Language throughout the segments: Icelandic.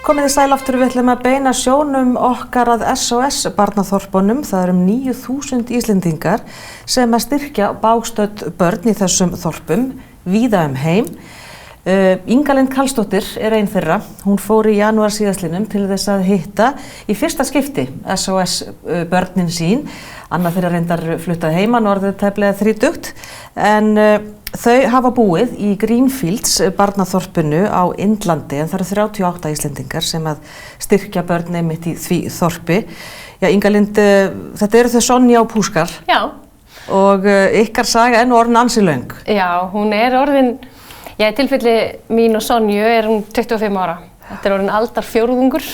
Komið þið sæl aftur, við ætlum að beina sjónum okkar að SOS barnaþorpunum. Það eru 9.000 Íslendingar sem að styrkja bágstödd börn í þessum þorpum víða heim. Inga Lind Karlsdóttir er ein þeirra. Hún fór í janúar síðastliðnum til þess að hitta í fyrsta skipti SOS börnin sín. Annað þeirra reyndar fluttað heiman og orðið tæplega 30, en þau hafa búið í Greenfields barnaþorpinu á Indlandi, en það eru 38 Íslendingar sem að styrkja börn einmitt í því þorpi. Já, Inga Lind, þetta eru þau Sonja og Púskar. Já. Og ykkar saga enn orðin ansi löng. Já, hún er orðin, í tilfelli mín og Sonju er hún 25 ára. Þetta er orðin aldarfjórðungur.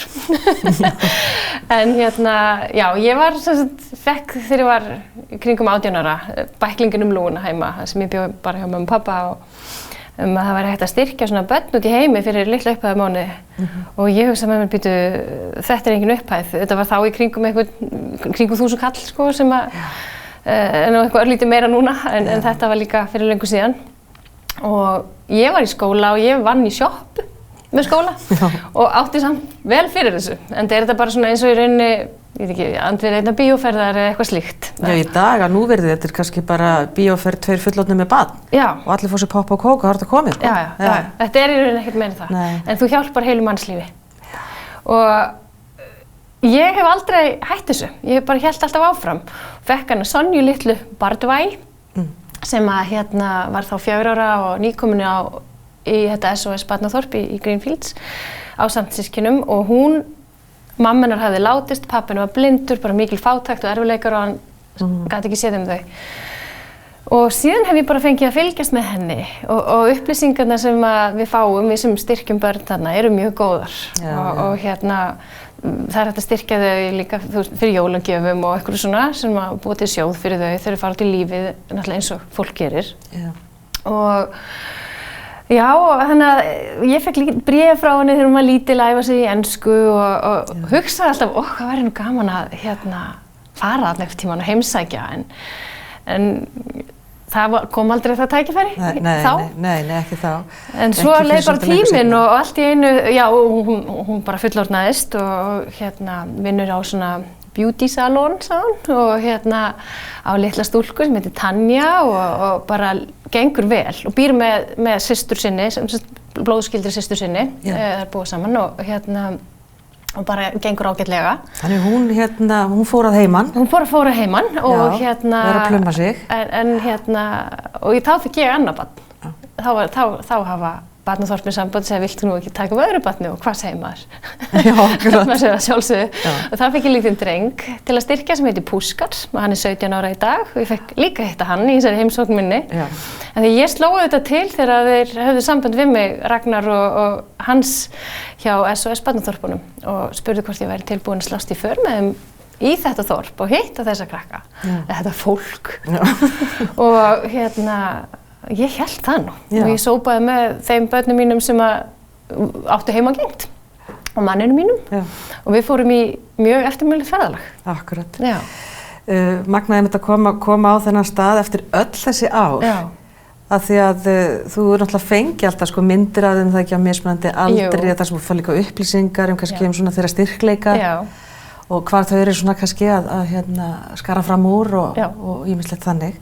En já, ég var fekk þegar ég var kringum 18 ára bæklingin lúguna heima, sem ég bjó bara hjá mömmu og pappa, og að það væri hægt að styrkja svona börn út í heimi fyrir litla upphæðu mánuði. Og ég hugsaði með mér, býtu, þetta er engin upphæð. Þetta var þá í kringum 1000 kall, sko, sem að en eitthvað örlítið meira núna, en þetta var líka fyrir löngu síðan. Og ég var í skóla og ég vann í sjoppu með skóla og átti samt vel fyrir þessu. En það er þetta bara svona eins og í rauninni, ég veit ekki, andrið einna bíóferðar eða eitthvað slíkt. Já, í dag að núverði þetta er kannski bara bíóferð 2 fullorðnir með barn. Já. Og allir fá sér popp og kók og það er þetta komið, sko. Já. Þetta er í rauninni ekkert meira það. Nei. En þú hjálpar heilu mannslífi. Og ég hef aldrei hætt þessu. Ég hef bara hélt alltaf áfram. Fekk hana Sonju litlu Bardvæ, sem að var þá 4 ára og nýkomin í þetta SOS barnaþorp í Greenfields ásamt systkinum, og mamma hennar hafði látist, pappinn var blindur, bara mikil fátækt og erfiðleikar og hann gat ekki séð þeim. Og síðan hef ég bara fengið að fylgjast með henni og upplýsingarnar sem við fáum, við sem styrkjum börn þarna, eru mjög góðar. Og það er hægt að styrkja þau líka fyrir jólagjöfum og eitthvað svona sem að búa til sjóð fyrir þau þegar þau fara út í lífið, náttúrulega eins og fólk gerir. Og já, þannig að ég fekk bréf frá henni þegar hún var lítil að æfa sig í ensku og hugsaði alltaf, hvað væri nú gaman að fara þarna eftir tímann og heimsækja, en það kom aldrei það tækifæri þá. Nei, ekki þá. En svo leið bara tíminn og allt í einu, já, hún bara fullorðnaðist og vinnur á svona beauty salon, sagði hún, og á litla stúlku sem heitir Tanja og bara gengur vel og býr með systur sinni, blóðskyldri systur sinni, það er búið saman og bara gengur ágætlega. Þannig hún fór að heiman. Hún fór að heiman og verður að pluma sig. Og þá fikk ég annað barn. Þá hafa barnaþorpin samband segja, viltu nú ekki taka öðru barni, og hvað segir maður? Já, akkurat. Maður segir það sjálfsögðu. Og þá fikk ég lítinn dreng til að styrkja sem heitir Púskar, og hann er 17 ára í dag, og ég fekk líka hitta hann í þessari heimsókn minni. En því ég slóði þetta til þegar þeir höfðu samband við mig, Ragnar og Hans, hjá SOS barnaþorpunum, og spurði hvort ég væri tilbúin að slást í för með þeim í þetta þorp og hitta þessa krakka, þetta fólk. Og ég hélt það nú. Og ég sópaði með þeim börnum mínum sem áttu heimangengt og manninu mínum. Og við fórum í mjög eftirminnilegt ferðalag. Akkurat. Magnaði mitt að koma á þennan stað eftir öll þessi ár. Af því að þú náttúrulega fengi alltaf myndir af þeim, það ekki á mismunandi aldri, það sem þú fær líka upplýsingar kannski svona þeirra styrkleika. Og hvar þau eru svona kannski að skara fram úr og ýmislegt þannig.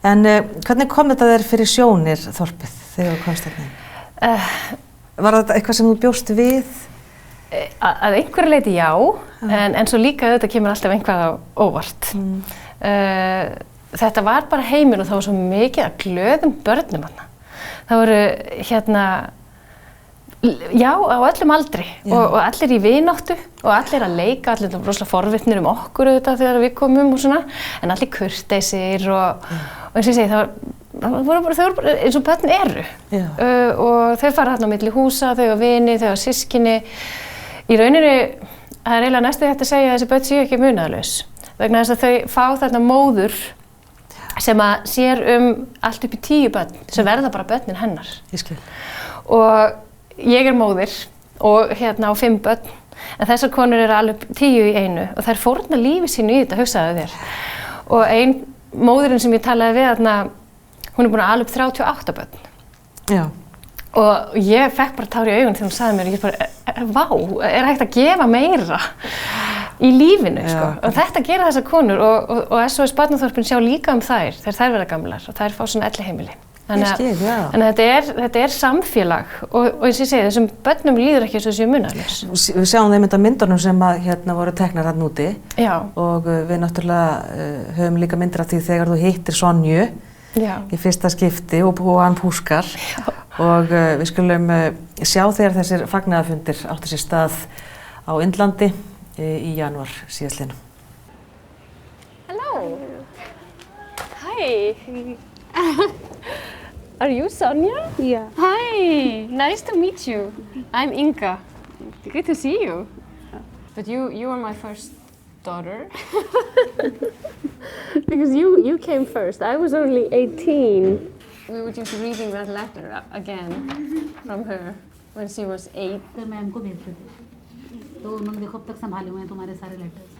En hvernig kom þetta þér fyrir sjónir þorpið þegar þú komst þarna? Var þetta eitthvað sem þú bjóst við? Að einhverju leyti já, en svo líka þetta kemur alltaf einhvað á óvart. Þetta var bara heiminn og það var svo mikið að glöðum börnum þarna. Það voru já, á öllum aldri og allir í vináttu og allir að leika, allir rosalega forvitnir okkur auðvitað þegar við komum og svona, en allir kurteisir og eins og ég segi, þau voru bara eins og börn eru. Og þau fara þarna á milli húsa, þau á vini, þau á systkini. Í rauninni, það er eiginlega næstu hægt að segja að þessi börn séu ekki munaðarlaus, vegna þess að þau fá þarna móður sem að sér allt upp í 10 börn sem verða bara börnin hennar. Ég skil. Og ég er móðir og á 5 börn, en þessar konur eru alveg 10 í einu og þær fórna lífi sínu í þetta, hugsaðu þér. Og ein móðirinn sem ég talaði við þarna, hún er búin að ala upp 38 börn. Og ég fekk bara tár í augun þegar hún sagði mér, vá, hægt að gefa meira í lífinu, sko. Og þetta gera þessar konur og SOS Barnaþorpin sjá líka þær þegar þær verða gamlar og þær fá svona elliheimili. Þannig að þetta samfélag og eins og ég segi, þessum börnum líður ekki eins og þessu munaðlaus. Við sjáum þeim þetta myndunum sem voru teknar þarna úti og við náttúrulega höfum líka myndir af því þegar þú hittir Sonju í fyrsta skipti og hann Púskar og við skulum sjá þegar þessir fagnaðarfundir áttu sér stað á Indlandi í janúar síðastliðnum. Hello. Hi. Are you Sonja? Yeah. Hi. Nice to meet you. I'm Inga. Good to see you. But you are my first daughter. Because you came first. I was only 18. We were just reading that letter again from her when she was 8. तो मैम को भेजते थे तो उन्होंने देखो अब तक संभाले हुए हैं तुम्हारे सारे letters.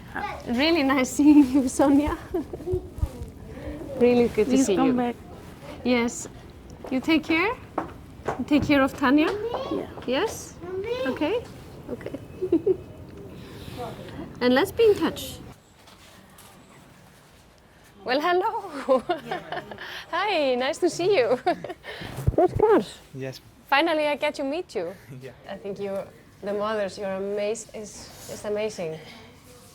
Really nice seeing you, Sonja. Really good to see you. Please come back. Yes. You take care? You take care of Tanya? Yeah. Yes? Okay? Okay. And let's be in touch. Well, hello. Hi, nice to see you. Puskar. Yes. Finally, I get to meet you. Yeah. I think the mothers, you're amazing. It's amazing.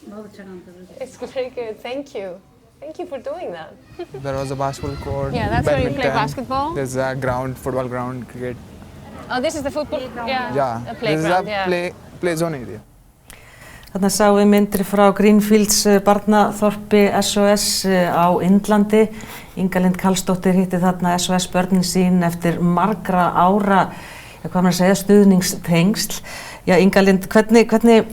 बहुत अच्छा काम कर रहे थे. It's very good. Thank you. Thank you for doing that. There was a basketball court. Yeah, that's where you play badminton. basketball. There's a ground, football ground, cricket. Oh, this is the football. Yeah. The This is playground. a play zone area. Þarna sáum við myndir frá Greenfields barnaþorpi SOS á Indlandi. Inga Lind Karlsdóttir hitti þarna SOS börnin sín eftir margra ára, hvað maður að segja, stuðningstengsl. Já, Inga Lind, hvernig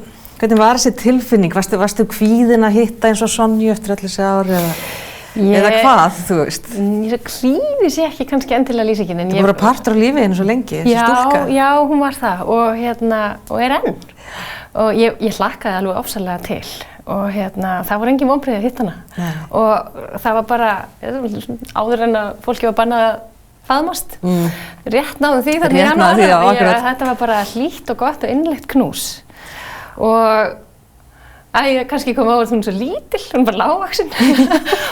var þessi tilfinning? Varstu kvíðin að hitta eins og Sonju eftir allir þessi ári eða hvað, þú veist? Kvíði sé ekki kannski endilega lýsingin. Það voru partur á lífinu svo lengi, þessi stúlka. Já, hún var það og er enn. Og ég hlakkaði alveg ofsalega til og það voru engin vonbrigði að hitta hana. Og það var bara áður en að fólki var bannað að faðmast. Rétt náðu því þannig í janúar. Þetta var bara hlýtt og gott og innlegt knús. Og ég kannski kom á að hún er svo lítil, hún er bara lágvaxin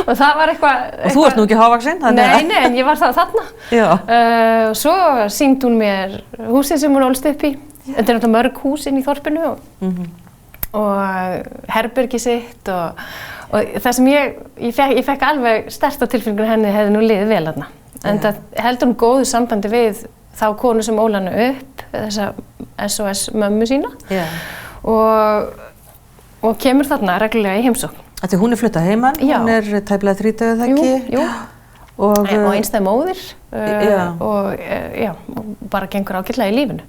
og það var eitthvað... Og þú ert nú ekki hávaxin? Nei, en ég var það þarna. Og svo sýndi hún mér húsið sem hún ólst upp í. Þetta er náttúrulega mörg hús inn í þorpinu og herbergi sitt og það sem ég fekk alveg sterkt á tilfinningunni henni hefði nú liðið vel þarna. En það heldur hún góðu sambandi við þá konu sem ól hana upp, þessa SOS mömmu sína og kemur þarna reglulega í heimsókn. Því hún er fluttað heiman, hún er tæplega 30, það ekki? Jú. Og einstæð móðir og bara gengur ágætlega í lífinu.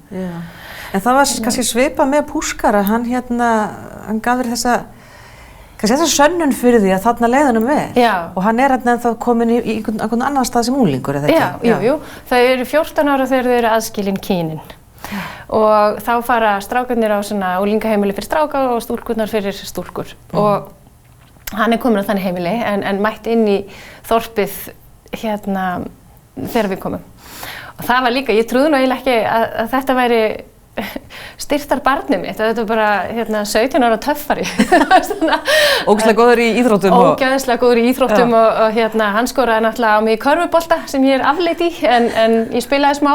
En það var kannski svipað með Púskar að hann gaf þér þessa sönnun fyrir því að þarna leið honum vel. Og hann er ennþá kominn í einhvern annan stað sem unglingur, eða ekki? Jú. Þau eru 14 ára þegar þau eru aðskilin kynin. Og þá fara strákarnir á svona unglingaheimili fyrir stráka og stúlkurnar fyrir stúlkur. Og hann er kominn á þannig heimili en mætt inn í þorpið þegar við komum. Og það var líka, ég trúði nú eiginlega ekki að þetta væri styrtar barnið mitt og þetta var bara 17 ára töffari. Ógeðslega góður í íþróttum. Ógeðslega góður í íþróttum og hann skoraði náttúrulega á mig í körfubolta sem ég er afleitt í en ég spilaði smá.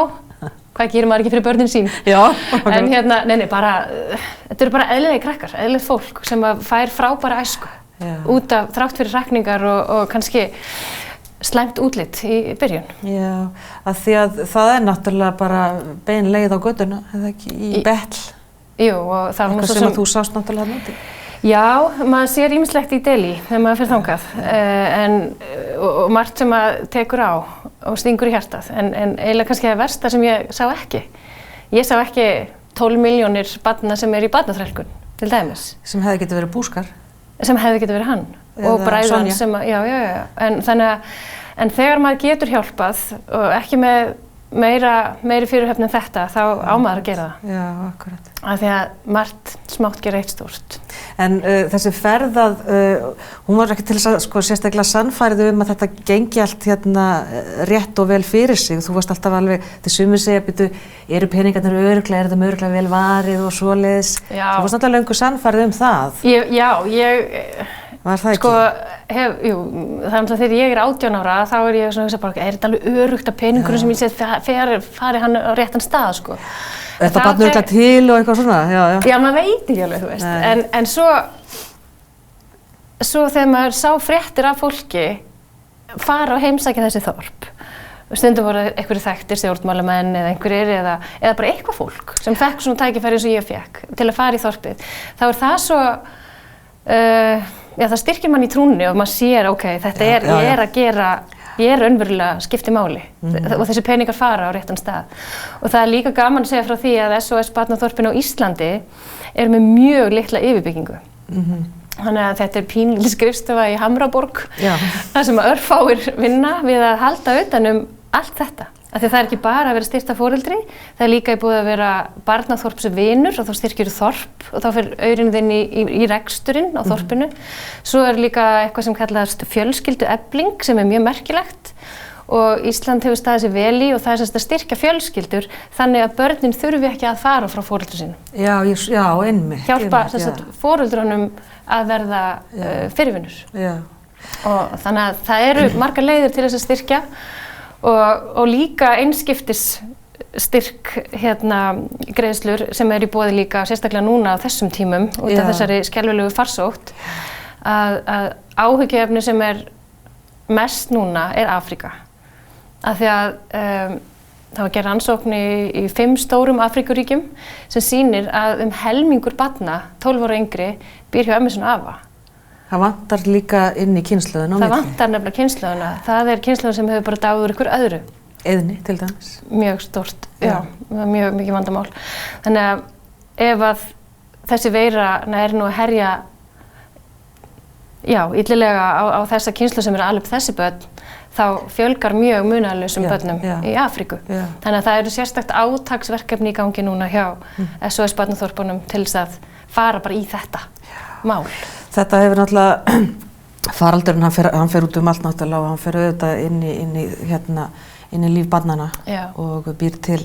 Hvað gerir maður ekki fyrir börnin sín? Já. En bara, þetta eru bara eðlilegir krakkar, eðlilegt fólk sem fær frábæra æsku út af þrátt fyrir hrakningar og kannski slæmt útlit í byrjun. Já, af því að það er náttúrulega bara bein leið á götuna, eða ekki, í Betl. Jú, og það var eitthvað sem þú sást náttúrulega núti. Já, maður sér ýmislegt í Delí þegar maður fer þangað, og margt sem maður tekur á og stingur í hjartað, en eiginlega kannski það versta sem ég sá ekki. Ég sá ekki 12 milljónir barna sem í barnaþrælkun, til dæmis. Sem hefði getið verið Púskar. Sem hefði getið verið hann. Og bræður hans sem, en þegar maður getur hjálpað og ekki með meiri fyrirhöfn en þetta, þá á maður að gera það. Já, akkurat. Af því að margt smátt gera eitt stórt. En þessi ferð að, hún var ekki til þess að sko sérstaklega sannfærið að þetta gengi allt hérna rétt og vel fyrir sig. Þú varst alltaf alveg, til sumir segja, byrju, eru peningarnir örugglega, er þetta örugglega vel varið og svoleiðis. Já. Þú varst alltaf löngu sannfærið það. Ég Var það ekki? sko, það er náttúrulega þegar ég er 18 ára, þá er ég svona að hugsa bara, er þetta alveg öruggt að peningurinn sem ég set fari hann á réttan stað, sko. Þetta barn örugglega til og eitthvað svona, já. Já, maður veit ekki alveg, þú veist. En svo þegar maður sá fréttir af fólki fara og heimsækja þessi þorp, stundum voru einhverjir þekktir stjórnmálamenn eða einhverjir eða bara eitthvað fólk sem fekk svona tækifæri eins og ég fekk til að fara í þorpið, þá er það svo það styrkir mann í trúnni og maður sér, ok, þetta ég er raunverulega skipti máli og þessi peningar fara á réttan stað. Og það er líka gaman að segja frá því að SOS Barnaþorpin á Íslandi er með mjög litla yfirbyggingu. Þannig að þetta er pínlítil skrifstofa í Hamraborg, þar sem örfáir vinna við að halda utan allt þetta. Af því það er ekki bara að vera styrkt af foreldri, það er líka búið að vera barnaþorpsvinur og þá styrkir þorp og þá fer aurinn þinn í reksturinn á þorpinu. Svo er líka eitthvað sem kallast fjölskylduefling sem er mjög merkilegt og Ísland hefur staðið sig vel í og það er að styrkja fjölskyldur þannig að börnin þurfi ekki að fara frá foreldri sínu. Já, einmitt. Hjálpa foreldrunum að verða fyrirvinur. Já. Og þannig að það eru margar leiðir til þess að styrkja og líka einskiptis styrk greiðslur sem er í boði líka sérstaklega núna á þessum tímum út af þessari skelfilegu farsótt að áhyggjuefni sem er mest núna er Afríka. Af því að það var gerð rannsókn í 5 stórum Afríkuríkjum sem sýnir að helmingur barna 12 ára og yngri býr hjá ömmu sinni og afa. Það vantar líka inn í kynslóðina á milli. Það vantar nefnilega kynslóðina. Það er kynslóðin sem hefur bara dáð úr ykkur öðru. Eyðni til dæmis. Mjög stórt, já, mjög mikið vandamál. Þannig að ef að þessi veira er nú að herja illilega á þessa kynslóð sem er að ala upp þessi börn, þá fjölgar mjög munaðarlausum börnum í Afríku. Þannig að það eru sérstakt átaksverkefni í gangi núna hjá SOS Barnaþorpunum til þess að fara bara í þetta mál. Þetta hefur náttúrulega, faraldurinn hann fer út allt náttúrulega og hann fer auðvitað inn í líf barnanna og býr til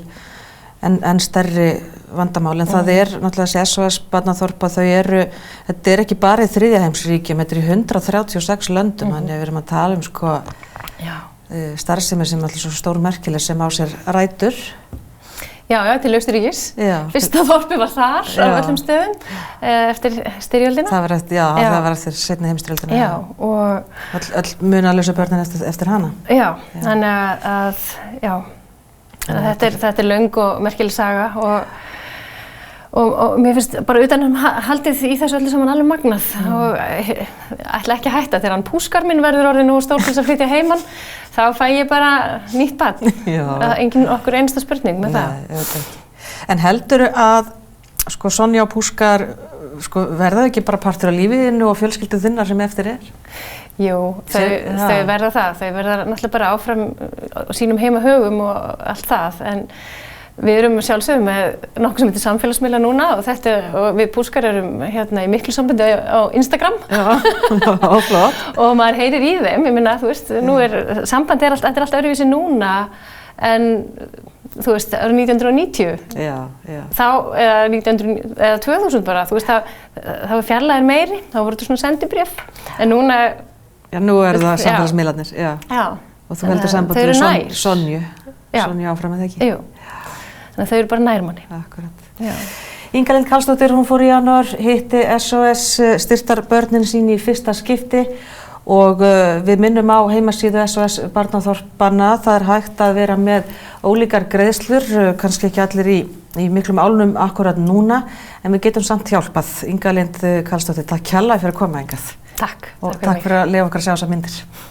enn stærri vandamál. En það er náttúrulega þessi SOS Barnaþorpa, þetta er ekki bara í þriðja heimsríkjum, þetta er í 136 löndum, þannig að við erum að tala sko starfsemi sem er svo stórmerkileg sem á sér rætur. Já, til Austurríkis. Fyrsta þorpið var þar á öllum stöðum eftir styrjöldina. Það var eftir seinni heimsstyrjöldina. Já, og öll munaðarlausu börnin eftir hana. Já, þannig að þetta er löng og merkileg saga og mér finnst bara utan haldið í þessu öllu saman alveg magnað og ætla ekki að hætta þegar hann púskar minn verður orðið nú stór til þess að flytja heiman þá fæ ég bara nýtt barn. Engin okkur einasta spurning með það. En heldurðu að sko Sonja og Púskar verða ekki bara partur af lífiðinu og fjölskyldu þinnar sem eftir er? Jú, þau verða það. Þau verða náttúrulega bara áfram sínum heimahögum og allt það en við erum sjálfsögum með nokkuð sem heitir samfélagsmiðla núna og við Púskar erum í miklu sambandi á Instagram. Og maður heyrir í þeim, ég minna, þú veist, sambandi þetta er allt öðruvísi núna en þú veist, árið 1990. Þá, eða 2000 bara, þú veist, það var fjarlægir meiri, þá voru þetta svona sendibréf, en núna... Já, nú eru það samfélagsmiðlarnir, já. Og þú heldur sambandi við Sonju áfram með það ekki? Jú. Þannig að þau eru bara nær manni. Akkurat. Inga-Lind Karlsdóttir, hún fór í janúar, hitti SOS styrktarbörnin sín í fyrsta skipti og við minnum á heimasíðu SOS Barnaþorpanna. Það er hægt að vera með ólíkar greiðslur, kannski ekki allir í miklum álnum akkurat núna, en við getum samt hjálpað. Inga-Lind Karlsdóttir, takk kærlega fyrir að koma hingað. Takk. Og takk fyrir að leyfa okkur að sjá þessar myndir.